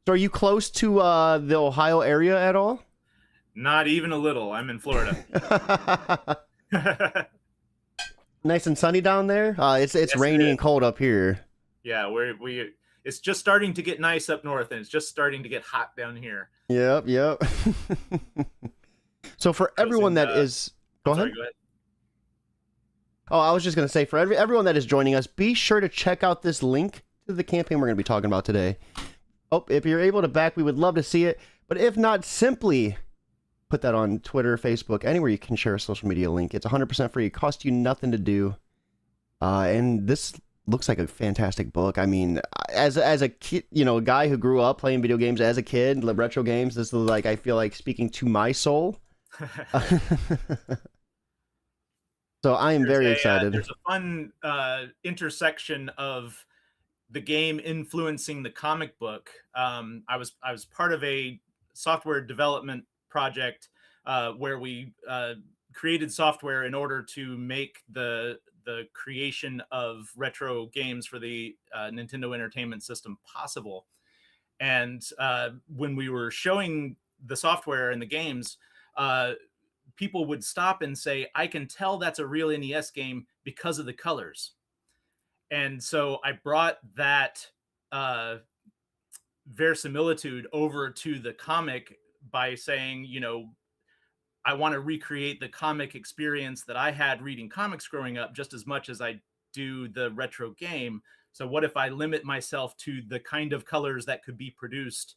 So are you close to the Ohio area at all? Not even a little. I'm in Florida. Nice and sunny down there. It's Yes, it rainy is. and cold up here. Yeah, we it's just starting to get nice up north, and it's just starting to get hot down here. Yep, yep. So for I was everyone in. that is, go I'm ahead. sorry. Go ahead. Oh, I was just gonna say for everyone that is joining us, be sure to check out this link to the campaign we're gonna be talking about today. Oh, if you're able to back, we would love to see it. But if not, simply put that on Twitter, Facebook, anywhere you can share a social media link. It's 100% free. It costs you nothing to do. And this looks like a fantastic book. I mean, as a kid, a guy who grew up playing video games as a kid, retro games, this is like, I feel like speaking to my soul. So I am very excited. There's a fun intersection of the game influencing the comic book. I was part of a software development project where we created software in order to make the creation of retro games for the Nintendo Entertainment System possible. And when we were showing the software and the games, uh, people would stop and say, "I can tell that's a real NES game because of the colors." And so I brought that uh, verisimilitude over to the comic by saying, I want to recreate the comic experience that I had reading comics growing up just as much as I do the retro game. So what if I limit myself to the kind of colors that could be produced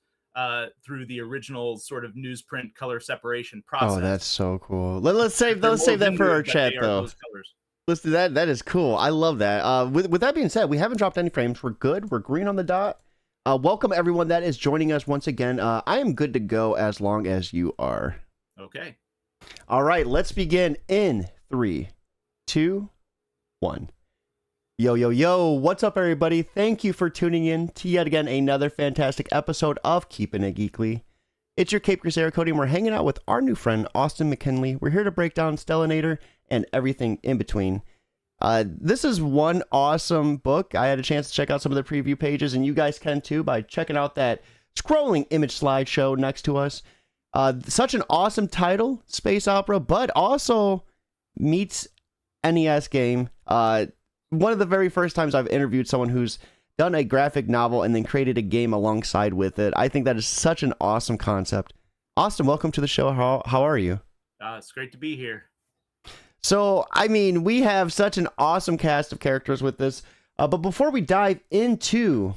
through the original sort of newsprint color separation Oh, process? that's so cool. Let's save They're let's more save that for our vintage, but chat they are though. those colors. Let's do that. That is cool. I love that. With that being said, we haven't dropped any frames. We're good. We're green on the dot. Welcome everyone that is joining us once again. I am good to go as long as you are. Okay. All right, let's begin in 3, 2, 1. Yo, yo, yo. What's up, everybody? Thank you for tuning in to yet again another fantastic episode of Keeping It Geekly. It's your Cape Crusader Cody, and we're hanging out with our new friend, Austin McKinley. We're here to break down Stellarator and everything in between. This is one awesome book. I had a chance to check out some of the preview pages, and you guys can too by checking out that scrolling image slideshow next to us. Such an awesome title, space opera, but also meets NES game. One of the very first times I've interviewed someone who's done a graphic novel and then created a game alongside with it. I think that is such an awesome concept. Austin, welcome to the show. How are you? It's great to be here. So, I mean, we have such an awesome cast of characters with this. But before we dive into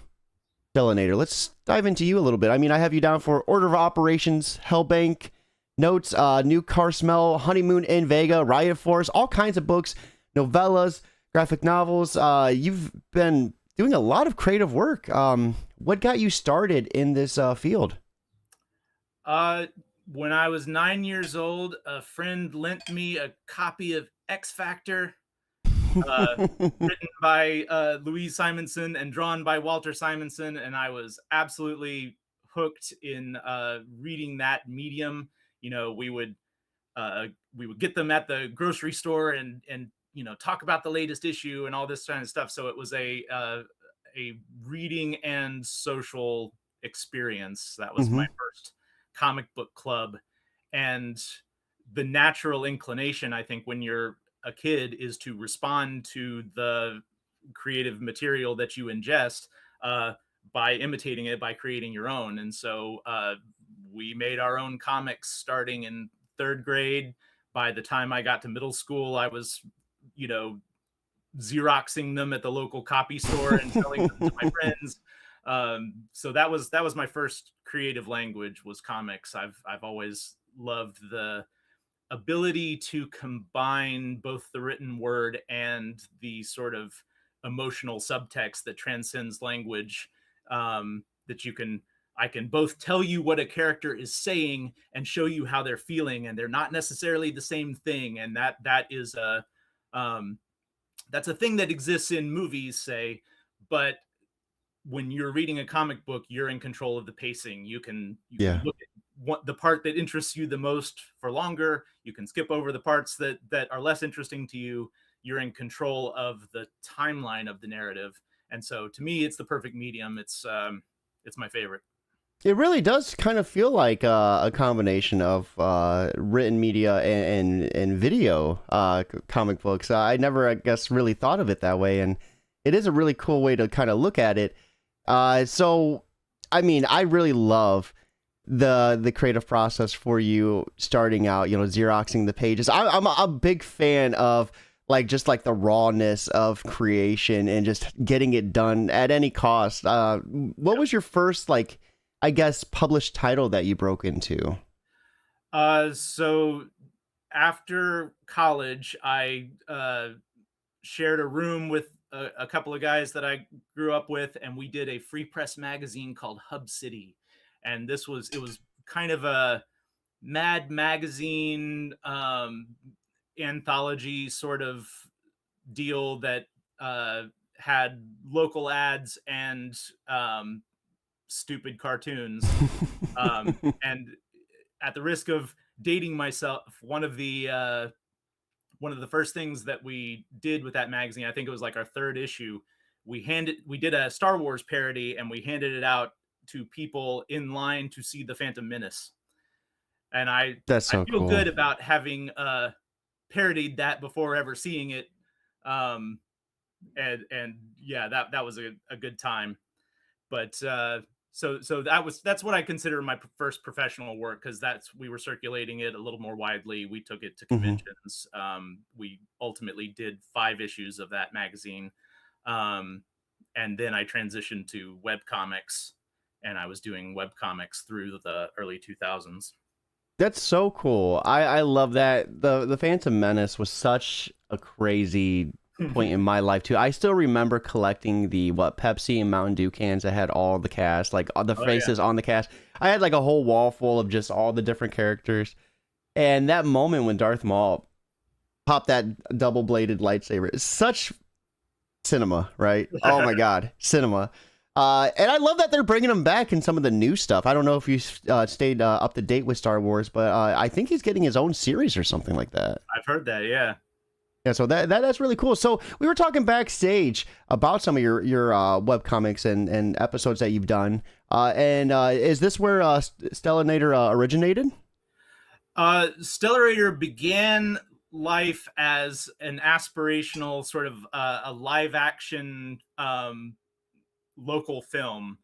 Stellarator, let's dive into you a little bit. I mean, I have you down for Order of Operations, Hellbank, Notes, New Car Smell, Honeymoon in Vega, Riot Force, all kinds of books, novellas, graphic novels. You've been doing a lot of creative work. What got you started in this field? When I was 9 years old, a friend lent me a copy of X Factor, written by Louise Simonson and drawn by Walter Simonson, and I was absolutely hooked in reading that medium. We would get them at the grocery store and talk about the latest issue and all this kind of stuff. So it was a reading and social experience. That was my first comic book club. And the natural inclination, I think, when you're a kid is to respond to the creative material that you ingest by imitating it, by creating your own. And so we made our own comics starting in third grade. By the time I got to middle school, I was, Xeroxing them at the local copy store and selling them to my friends. So that was my first creative language, was comics. I've always loved the ability to combine both the written word and the sort of emotional subtext that transcends language. That I can both tell you what a character is saying and show you how they're feeling, and they're not necessarily the same thing. And that is that's a thing that exists in movies, say, but when you're reading a comic book, you're in control of the pacing. You can look at the part that interests you the most for longer. You can skip over the parts that are less interesting to you. You're in control of the timeline of the narrative. And so to me, it's the perfect medium. It's my favorite. It really does kind of feel like a combination of written media and video comic books. I never, I guess, really thought of it that way, and it is a really cool way to kind of look at it. So, I mean, I really love the creative process for you starting out. You know, xeroxing the pages. I'm a big fan of like just like the rawness of creation and just getting it done at any cost. What was your first like? I guess, published title that you broke into? So after college, I shared a room with a couple of guys that I grew up with, and we did a free press magazine called Hub City. And it was kind of a Mad Magazine anthology sort of deal that had local ads and stupid cartoons. And at the risk of dating myself, one of the first things that we did with that magazine, I think it was like our third issue, we did a Star Wars parody and we handed it out to people in line to see the Phantom Menace. And That's I so feel cool. good about having parodied that before ever seeing it. Um, and yeah, that was a good time. But so that's what I consider my first professional work, because that's we were circulating it a little more widely. We took it to Hmm. conventions. We ultimately did 5 issues of that magazine, um, and then I transitioned to web comics, and I was doing web comics through the early 2000s. That's so cool. I love that. The Phantom Menace was such a crazy point in my life too. I still remember collecting the what Pepsi and Mountain Dew cans that had all the cast, like all the Oh yeah, faces on the cast. I had like a whole wall full of just all the different characters. And that moment when Darth Maul popped that double bladed lightsaber is such cinema, right? Oh my god, cinema. And I love that they're bringing him back in some of the new stuff. I don't know if you stayed up to date with Star Wars, but I think he's getting his own series or something like that. I've heard that. Yeah. Yeah, so that's really cool. So we were talking backstage about some of your web comics and episodes that you've done. And is this where Stellarator originated? Stellarator began life as an aspirational sort of a live action local film.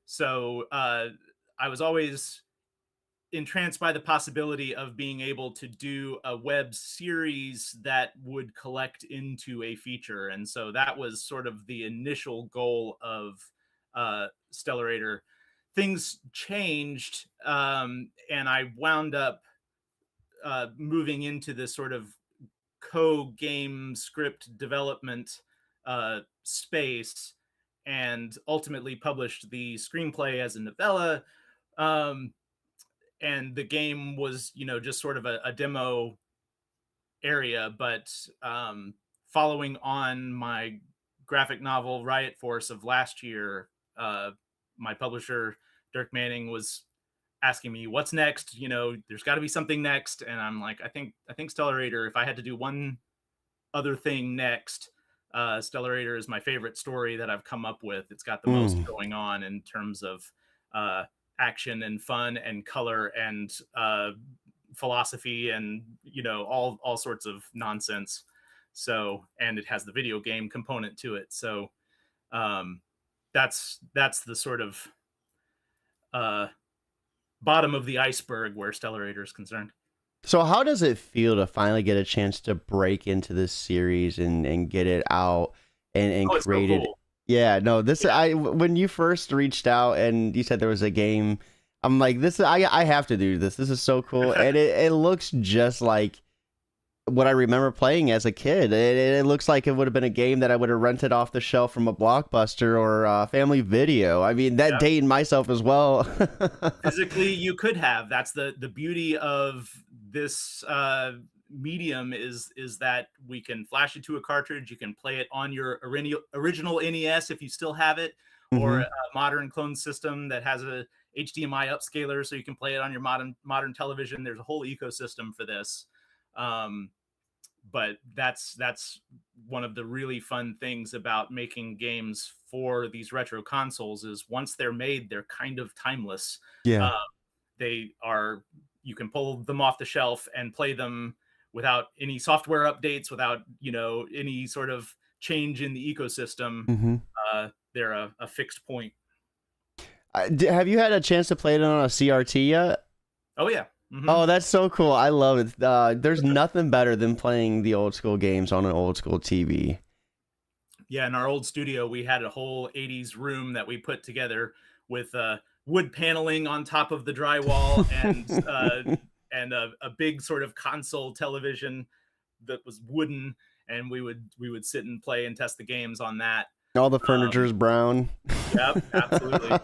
So I was always entranced by the possibility of being able to do a web series that would collect into a feature. And so that was sort of the initial goal of Stellarator. Things changed, and I wound up moving into this sort of co-game script development space, and ultimately published the screenplay as a novella. Um, and the game was, just sort of a demo area. But following on my graphic novel Riot Force of last year, my publisher Dirk Manning was asking me what's next. There's got to be something next, and I'm like, I think Stellarator. If I had to do one other thing next, Stellarator is my favorite story that I've come up with. It's got the most Mm. going on in terms of uh, action and fun and color and philosophy and all sorts of nonsense. So, and it has the video game component to it. So um, that's the sort of uh, bottom of the iceberg where Stellarator is concerned. So how does it feel to finally get a chance to break into this series and get it out and Oh, it's so create it? cool. Yeah, no, this Yeah. I when you first reached out and you said there was a game, I'm like, this I have to do this. This is so cool. And it looks just like what I remember playing as a kid. It looks like it would have been a game that I would have rented off the shelf from a Blockbuster or Family Video. I mean, that Yeah. dating myself as well. Physically, you could have. That's the beauty of this medium, is that we can flash it to a cartridge. You can play it on your original NES if you still have it, or Hmm. a modern clone system that has a HDMI upscaler, so you can play it on your modern television. There's a whole ecosystem for this. Um, but that's one of the really fun things about making games for these retro consoles is once they're made, they're kind of timeless. Yeah. Uh, they are you can pull them off the shelf and play them without any software updates, without any sort of change in the ecosystem. Hmm. They're a fixed point. Have you had a chance to play it on a CRT yet? Oh yeah. Hmm. Oh, that's so cool. I love it. There's nothing better than playing the old school games on an old school TV. Yeah, in our old studio, we had a whole 80s room that we put together with wood paneling on top of the drywall and a big sort of console television that was wooden, and we would sit and play and test the games on that. All the furniture's brown. Yep, absolutely.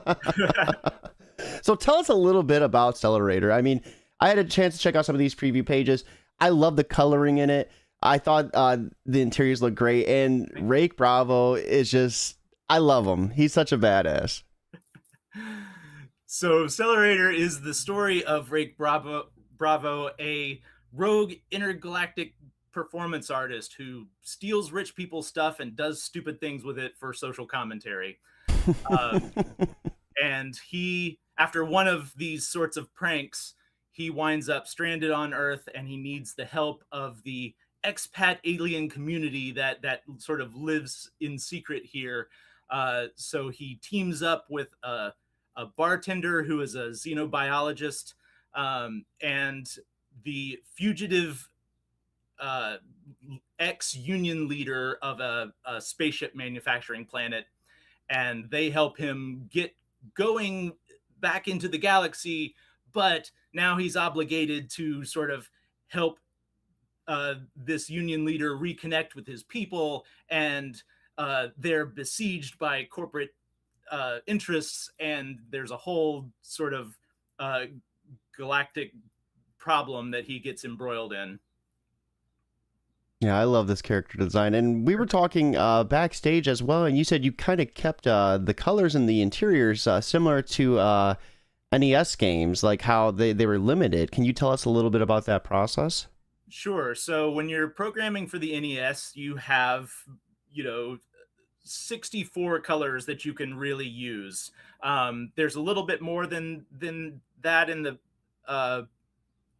So tell us a little bit about Stellarator. I mean, I had a chance to check out some of these preview pages. I love the coloring in it. I thought the interiors look great, and Rake Bravo is just, I love him. He's such a badass. So Stellarator is the story of Rake Bravo, a rogue intergalactic performance artist who steals rich people's stuff and does stupid things with it for social commentary. Uh, and he, after one of these sorts of pranks, he winds up stranded on Earth, and he needs the help of the expat alien community that sort of lives in secret here. So he teams up with a bartender who is a xenobiologist, and the fugitive ex-union leader of a spaceship manufacturing planet, and they help him get going back into the galaxy, but now he's obligated to sort of help this union leader reconnect with his people, and they're besieged by corporate interests, and there's a whole sort of uh, galactic problem that he gets embroiled in. Yeah, I love this character design. And we were talking backstage as well, and you said you kind of kept the colors and the interiors similar to NES games, like how they were limited. Can you tell us a little bit about that process? Sure. So when you're programming for the NES, you have, you know, 64 colors that you can really use. There's a little bit more than that in the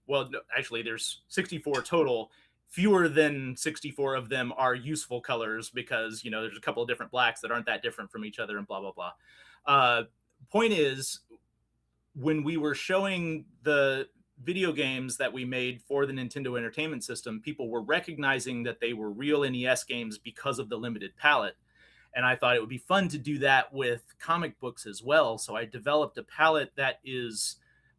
well, no, actually, there's 64 total. Fewer than 64 of them are useful colors because there's a couple of different blacks that aren't that different from each other and blah blah blah. Uh, Point is, when we were showing the video games that we made for the Nintendo Entertainment System, people were recognizing that they were real NES games because of the limited palette. And I thought it would be fun to do that with comic books as well. So I developed a palette that is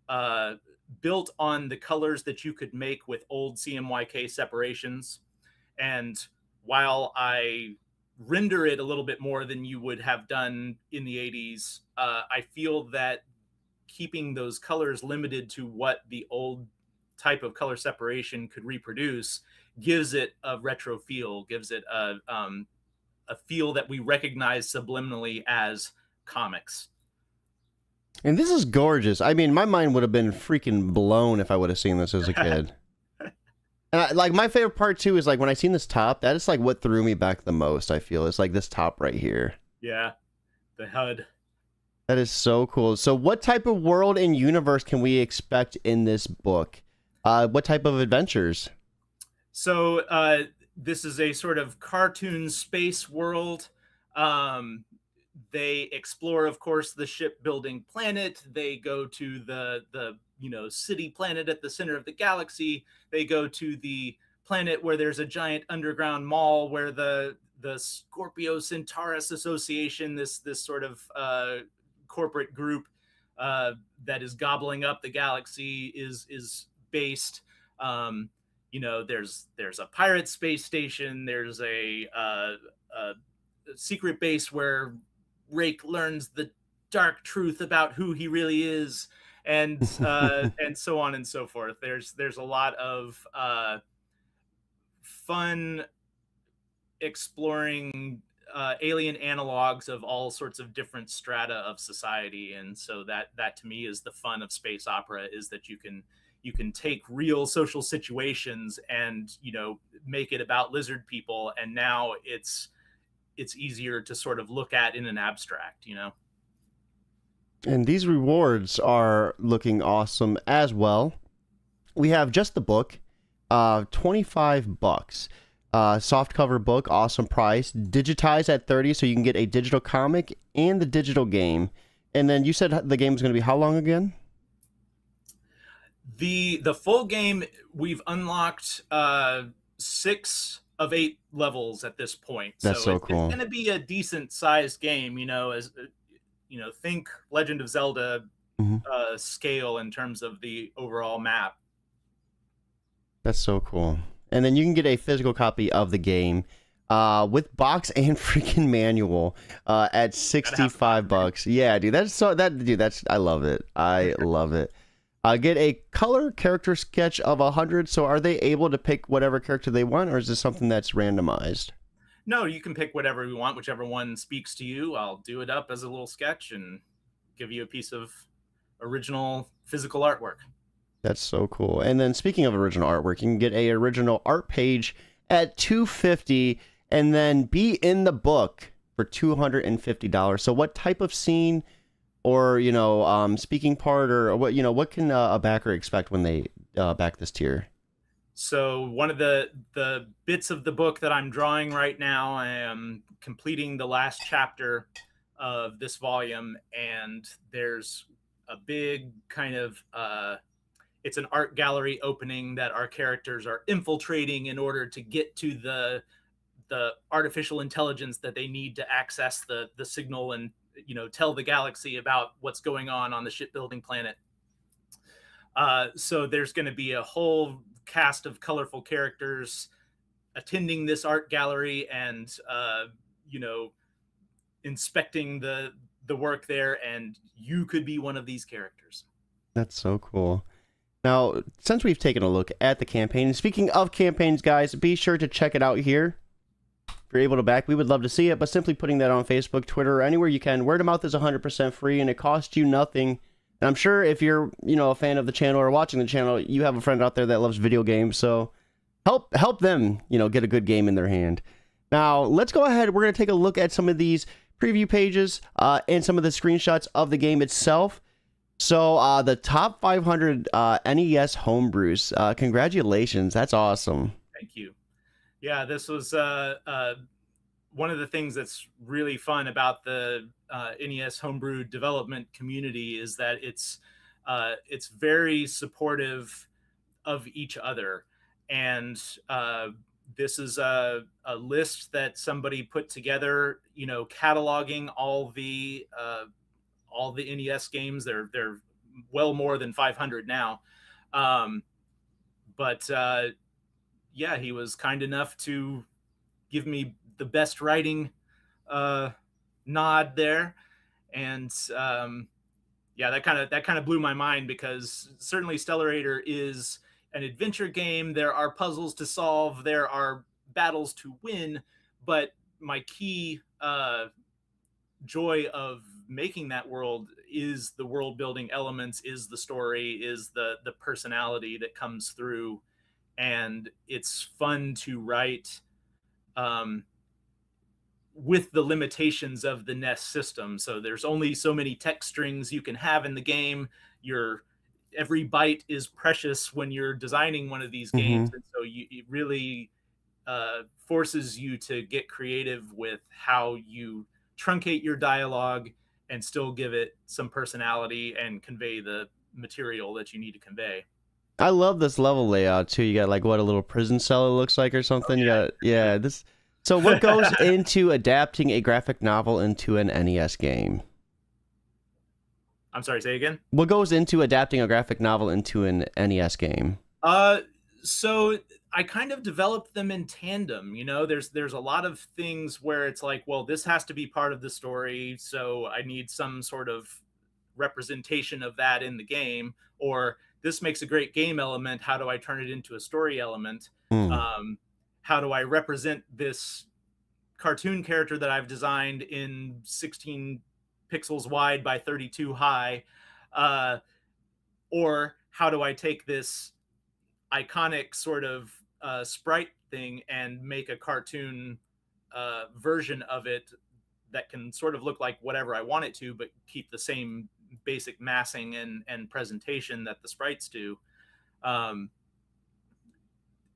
uh, built on the colors that you could make with old CMYK separations. And while I render it a little bit more than you would have done in the 80s, I feel that keeping those colors limited to what the old type of color separation could reproduce gives it a retro feel, gives it a feel that we recognize subliminally as comics. And this is gorgeous. I mean, my mind would have been freaking blown if I would have seen this as a kid. And like my favorite part too is like when I seen this top, that is like what threw me back the most. I feel it's like this top right here. Yeah, the HUD. That is so cool. So what type of world and universe can we expect in this book? What type of adventures? So this is a sort of cartoon space world. Um, they explore, of course, the shipbuilding planet. They go to the city planet at the center of the galaxy. They go to the planet where there's a giant underground mall where the Scorpio Centaurus Association, this sort of corporate group that is gobbling up the galaxy, is based. There's a pirate space station. There's a secret base where Rake learns the dark truth about who he really is, and and so on and so forth. There's a lot of fun exploring alien analogs of all sorts of different strata of society, and so that to me is the fun of space opera, is that you can you can take real social situations and, you know, make it about lizard people, and now it's easier to sort of look at in an abstract, you know. And these rewards are looking awesome as well. We have just the book, $25. Soft cover book, awesome price. Digitized at 30, so you can get a digital comic and the digital game. And then you said the game is going to be how long again? The full game, we've unlocked 6 of 8 levels at this point, That's so so it's cool. going to be a decent sized game, you know, as you know, think Legend of Zelda Mhm. scale in terms of the overall map. That's so cool. And then you can get a physical copy of the game with box and freaking manual at Gotta have the box, man. $65. Yeah, dude, that's I love it. I love it. Get a color character sketch of 100. So are they able to pick whatever character they want, or is this something that's randomized? No, you can pick whatever you want, whichever one speaks to you. I'll do it up as a little sketch and give you a piece of original physical artwork. That's so cool. And then speaking of original artwork, you can get a original art page at $250 and then be in the book for $250. So what type of scene or, speaking part or what can a backer expect when they back this tier? So one of the bits of the book that I'm drawing right now, I am completing the last chapter of this volume, and there's a big kind of it's an art gallery opening that our characters are infiltrating in order to get to the artificial intelligence that they need to access the signal and, you know, tell the galaxy about what's going on the shipbuilding planet. So there's going to be a whole cast of colorful characters attending this art gallery and, you know, inspecting the work there, and you could be one of these characters. That's so cool. Now, since we've taken a look at the campaign, and speaking of campaigns, guys, be sure to check it out here. If you're able to back, we would love to see it, but simply putting that on Facebook, Twitter, or anywhere you can. Word of mouth is 100% free, and it costs you nothing. And I'm sure if you're, a fan of the channel or watching the channel, you have a friend out there that loves video games, so help them, get a good game in their hand. Now, let's go ahead. We're going to take a look at some of these preview pages and some of the screenshots of the game itself. So, the top 500 NES homebrews. Congratulations. That's awesome. Thank you. Yeah, this was one of the things that's really fun about the NES homebrew development community is that it's very supportive of each other. And this is a list that somebody put together, cataloging all the NES games. They're well more than 500 now. But yeah, he was kind enough to give me the best writing nod there, and yeah, that kind of blew my mind, because certainly Stellarator is an adventure game. There are puzzles to solve, there are battles to win, but my key joy of making that world is the world building elements, is the story, is the personality that comes through, and it's fun to write with the limitations of the NES system. So there's only so many text strings you can have in the game. Every byte is precious when you're designing one of these games, and so it really forces you to get creative with how you truncate your dialogue and still give it some personality and convey the material that you need to convey. I love this level layout too. You got like what a little prison cell it looks like or something. Oh, yeah. This. So what goes into adapting a graphic novel into an NES game? I'm sorry, say again? What goes into adapting a graphic novel into an NES game? So I kind of developed them in tandem. There's a lot of things where it's like, well, this has to be part of the story, so I need some sort of representation of that in the game, or this makes a great game element. How do I turn it into a story element? How do I represent this cartoon character that I've designed in 16 pixels wide by 32 high? Or how do I take this iconic sort of sprite thing and make a cartoon version of it that can sort of look like whatever I want it to, but keep the same basic massing and presentation that the sprites do. Um,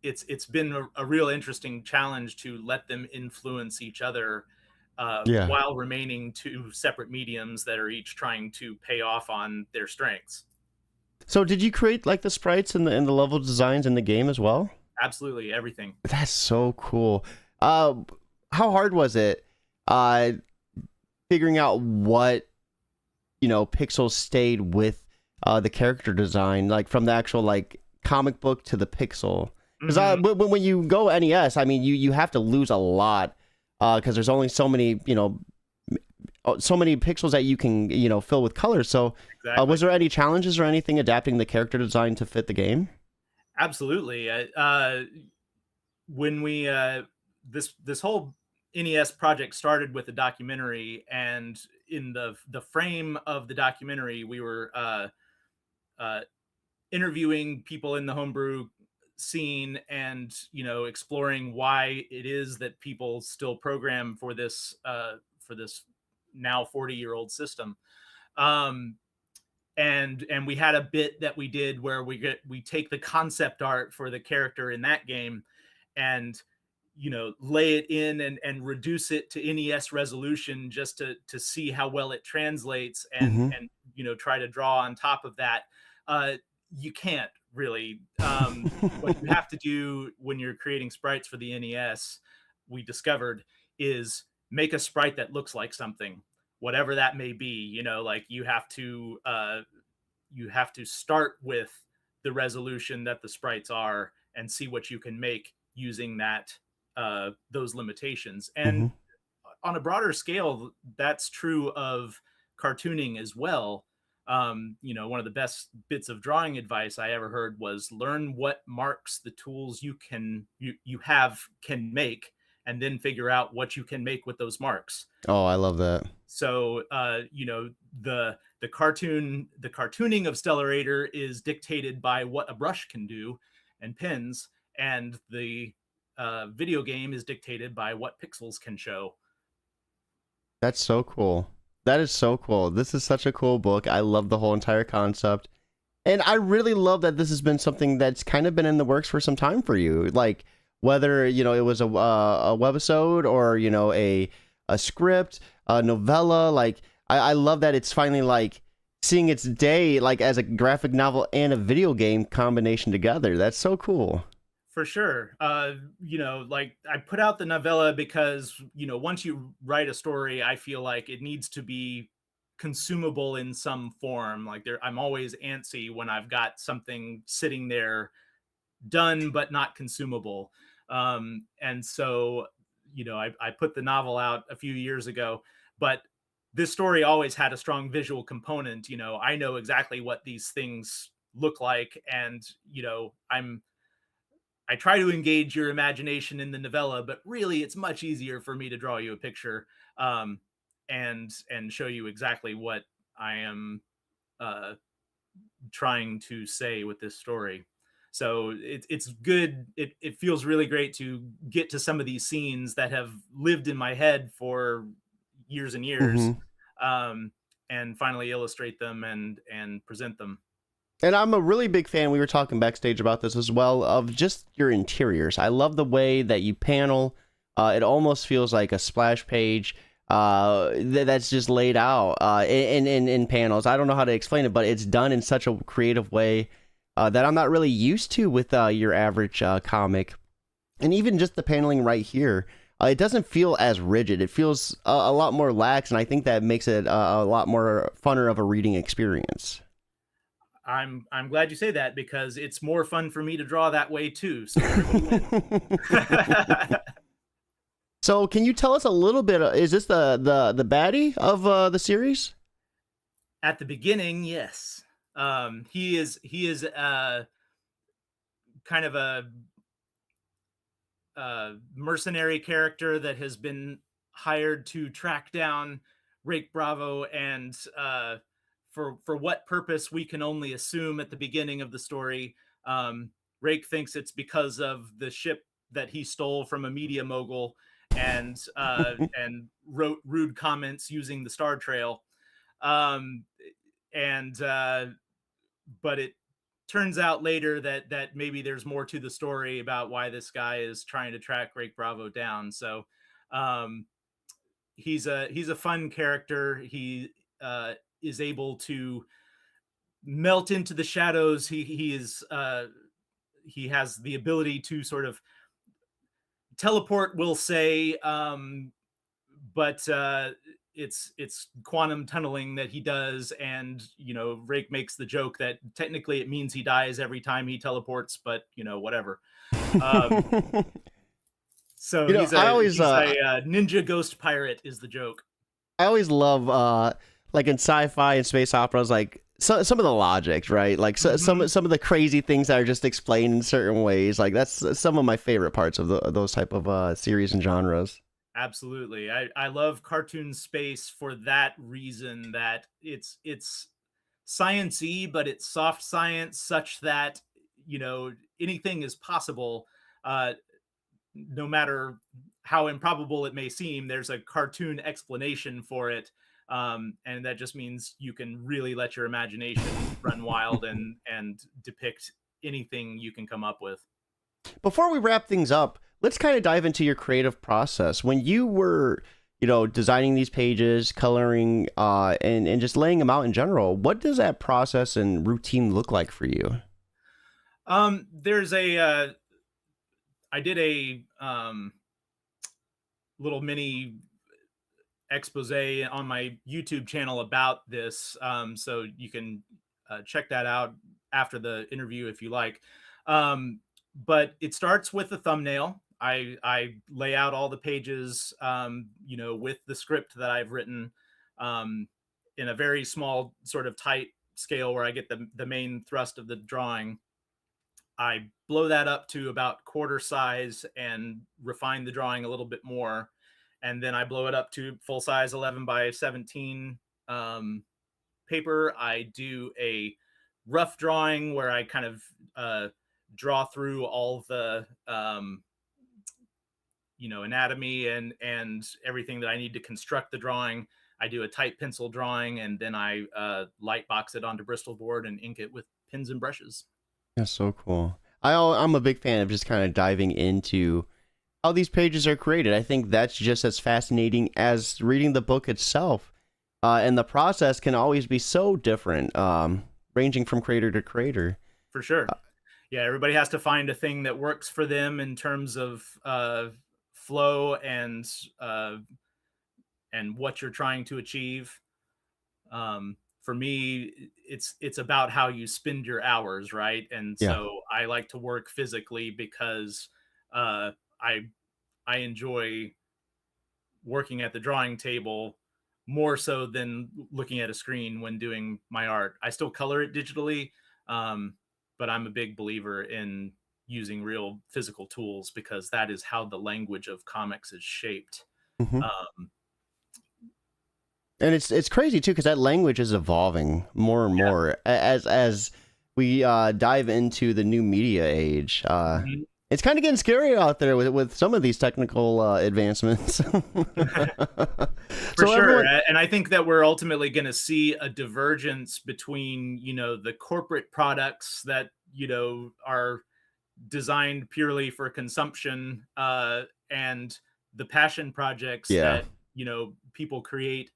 it's been a real interesting challenge to let them influence each other Yeah. while remaining two separate mediums that are each trying to pay off on their strengths. So did you create like the sprites and the level designs in the game as well? Absolutely everything. That's so cool. Uh, how hard was it uh, figuring out what, pixels stayed with the character design, like from the actual like comic book to the pixel? Because Mhm. when you go NES, I mean, you have to lose a lot because there's only so many, so many pixels that you can, fill with colors. So Exactly. was there any challenges or anything adapting the character design to fit the game? Absolutely. When we this whole NES project started with a documentary, and in the frame of the documentary, we were uh, interviewing people in the homebrew scene, and exploring why it is that people still program for this now 40-year-old system. Um, and we had a bit that we did where we take the concept art for the character in that game and lay it in and reduce it to NES resolution just to see how well it translates, Mm-hmm. and try to draw on top of that. uh you can't really. What you have to do when you're creating sprites for the NES, we discovered, is make a sprite that looks like something, whatever that may be. Like you have to start with the resolution that the sprites are and see what you can make using those limitations. Mm-hmm. And on a broader scale, that's true of cartooning as well. One of the best bits of drawing advice I ever heard was learn what marks the tools you have can make, and then figure out what you can make with those marks. Oh, I love that. So the cartooning of Stellarator is dictated by what a brush can do and pins, and the video game is dictated by what pixels can show. That's so cool. That is so cool. This is such a cool book. I love the whole entire concept. And I really love that this has been something that's kind of been in the works for some time for you. Like whether, it was a webisode or, a script, a novella. Like I love that it's finally like seeing its day like as a graphic novel and a video game combination together. That's so cool. For sure. Like I put out the novella because, once you write a story, I feel like it needs to be consumable in some form. Like I'm always antsy when I've got something sitting there done but not consumable. And so, I put the novel out a few years ago, but this story always had a strong visual component. I know exactly what these things look like, and I try to engage your imagination in the novella, but really it's much easier for me to draw you a picture, um, and show you exactly what I am uh, trying to say with this story. So it's good. It feels really great to get to some of these scenes that have lived in my head for years and years, Hmm. um, and finally illustrate them and present them. And I'm a really big fan. We were talking backstage about this as well of just your interiors. I love the way that you panel. It almost feels like a splash page that's just laid out in panels. I don't know how to explain it, but it's done in such a creative way that I'm not really used to with your average comic. And even just the paneling right here, it doesn't feel as rigid. It feels a lot more lax, and I think that makes it a lot more funner of a reading experience. I'm glad you say that, because it's more fun for me to draw that way too. So everybody wins. So, can you tell us a little bit? Is this the baddie of the series? At the beginning, yes. He is kind of a mercenary character that has been hired to track down Rake Bravo and for what purpose we can only assume at the beginning of the story. Rake thinks it's because of the ship that he stole from a media mogul and wrote rude comments using the Star Trail. Um, and But it turns out later that maybe there's more to the story about why this guy is trying to track Rake Bravo down. So um, he's a fun character. He is able to melt into the shadows. He has the ability to sort of teleport, we'll say, but it's quantum tunneling that he does. And Rake makes the joke that technically it means he dies every time he teleports, but whatever. um, so he's I always he's a ninja ghost pirate is the joke. I always love like in sci-fi and space operas, like some of the logic, right? Like some of the crazy things that are just explained in certain ways. Like that's some of my favorite parts of those type of series and genres. Absolutely. I love cartoon space for that reason, that it's science-y, but it's soft science such that anything is possible. No matter how improbable it may seem, there's a cartoon explanation for it. And that just means you can really let your imagination run wild and depict anything you can come up with. Before we wrap things up, let's kind of dive into your creative process. When you were, designing these pages, coloring, and just laying them out in general, what does that process and routine look like for you? There's I did a little mini expose on my YouTube channel about this. So you can check that out after the interview if you like. But it starts with the thumbnail. I lay out all the pages, with the script that I've written, in a very small sort of tight scale where I get the main thrust of the drawing. I blow that up to about quarter size and refine the drawing a little bit more. And then I blow it up to full size 11 by 17 paper. I do a rough drawing where I kind of draw through all the anatomy and everything that I need to construct the drawing. I do a tight pencil drawing, and then I light box it onto Bristol board and ink it with pens and brushes. That's so cool. I'm a big fan of just kind of diving into how these pages are created. I think that's just as fascinating as reading the book itself. And the process can always be so different, ranging from creator to creator. For sure. Yeah, everybody has to find a thing that works for them in terms of flow and what you're trying to achieve. For me, it's about how you spend your hours, right? And so I like to work physically because I enjoy working at the drawing table more so than looking at a screen when doing my art. I still color it digitally, but I'm a big believer in using real physical tools because that is how the language of comics is shaped. Mm-hmm. And it's crazy too because that language is evolving more and more as we dive into the new media age. It's kind of getting scary out there with some of these technical advancements. For sure. And I think that we're ultimately going to see a divergence between, the corporate products that, are designed purely for consumption and the passion projects that, people create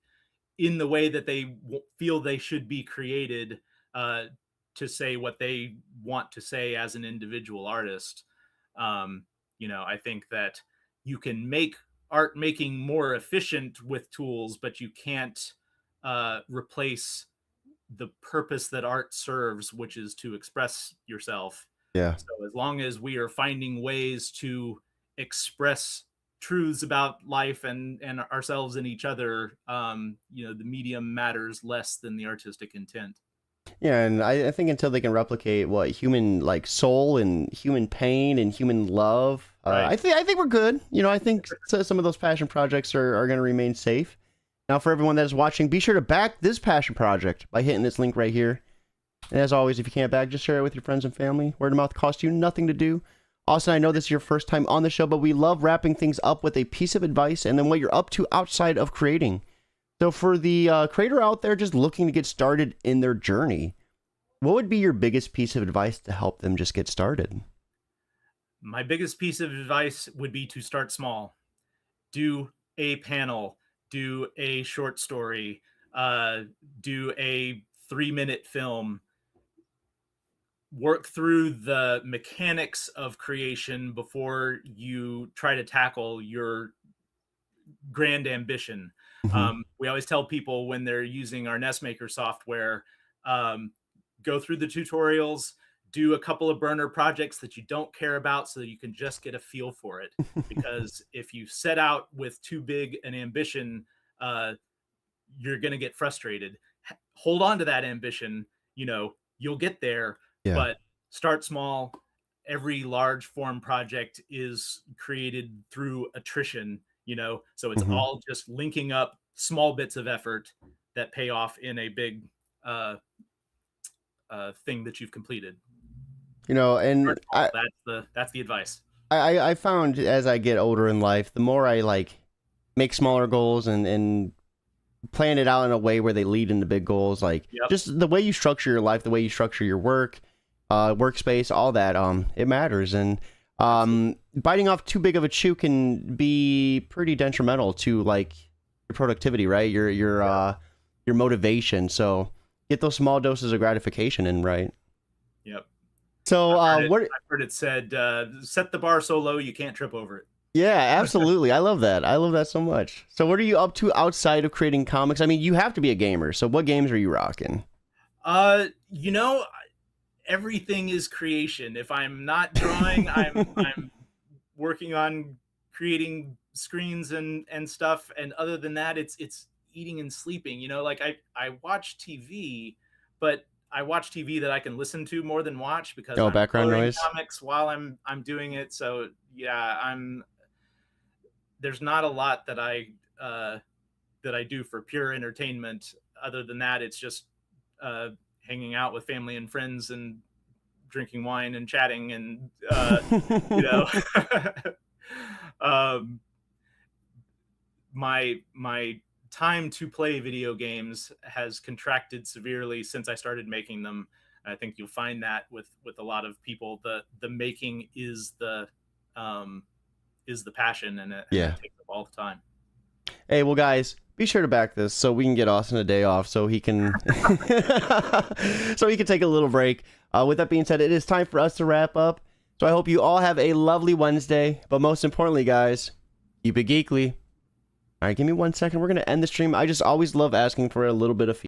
in the way that they feel they should be created to say what they want to say as an individual artist. I think that you can make art making more efficient with tools, but you can't replace the purpose that art serves, which is to express yourself. Yeah. So as long as we are finding ways to express truths about life and ourselves and each other, the medium matters less than the artistic intent. Yeah, and I think until they can replicate what human like soul and human pain and human love, I think we're good. I think some of those passion projects are going to remain safe. Now, for everyone that is watching, be sure to back this passion project by hitting this link right here. And as always, if you can't back, just share it with your friends and family. Word of mouth costs you nothing to do. Austin, I know this is your first time on the show, but we love wrapping things up with a piece of advice and then what you're up to outside of creating. So for the creator out there just looking to get started in their journey, what would be your biggest piece of advice to help them just get started? My biggest piece of advice would be to start small. Do a panel, do a short story, do a 3-minute film. Work through the mechanics of creation before you try to tackle your grand ambition. We always tell people when they're using our NestMaker software, go through the tutorials, do a couple of burner projects that you don't care about so that you can just get a feel for it. Because if you set out with too big an ambition, you're going to get frustrated. Hold on to that ambition. You'll get there. Yeah. But start small. Every large form project is created through attrition, so it's all just linking up small bits of effort that pay off in a big thing that you've completed. And that's the advice. I found as I get older in life, the more I make smaller goals and plan it out in a way where they lead into big goals, just the way you structure your life, the way you structure your work, workspace, all that, it matters. And biting off too big of a chew can be pretty detrimental to your productivity, right? Your motivation. So get those small doses of gratification in, right? Yep. So I've heard it said, set the bar so low you can't trip over it. Yeah, absolutely. I love that. I love that so much. So what are you up to outside of creating comics? I mean, you have to be a gamer. So what games are you rocking? Everything is creation. If I'm not drawing, I'm working on creating screens and stuff. And other than that, it's eating and sleeping. I watch TV, but I watch TV that I can listen to more than watch because I'm background noise comics while I'm doing it. So yeah, there's not a lot that I do for pure entertainment. Other than that, it's just hanging out with family and friends and drinking wine and chatting and my time to play video games has contracted severely since I started making them. I think you'll find that with a lot of people, the making is the passion, and it takes up all the time. Hey, well, guys, be sure to back this so we can get Austin a day off so he can take a little break. With that being said, it is time for us to wrap up. So I hope you all have a lovely Wednesday. But most importantly, guys, keep it geekly. All right, give me 1 second. We're going to end the stream. I just always love asking for a little bit of feedback.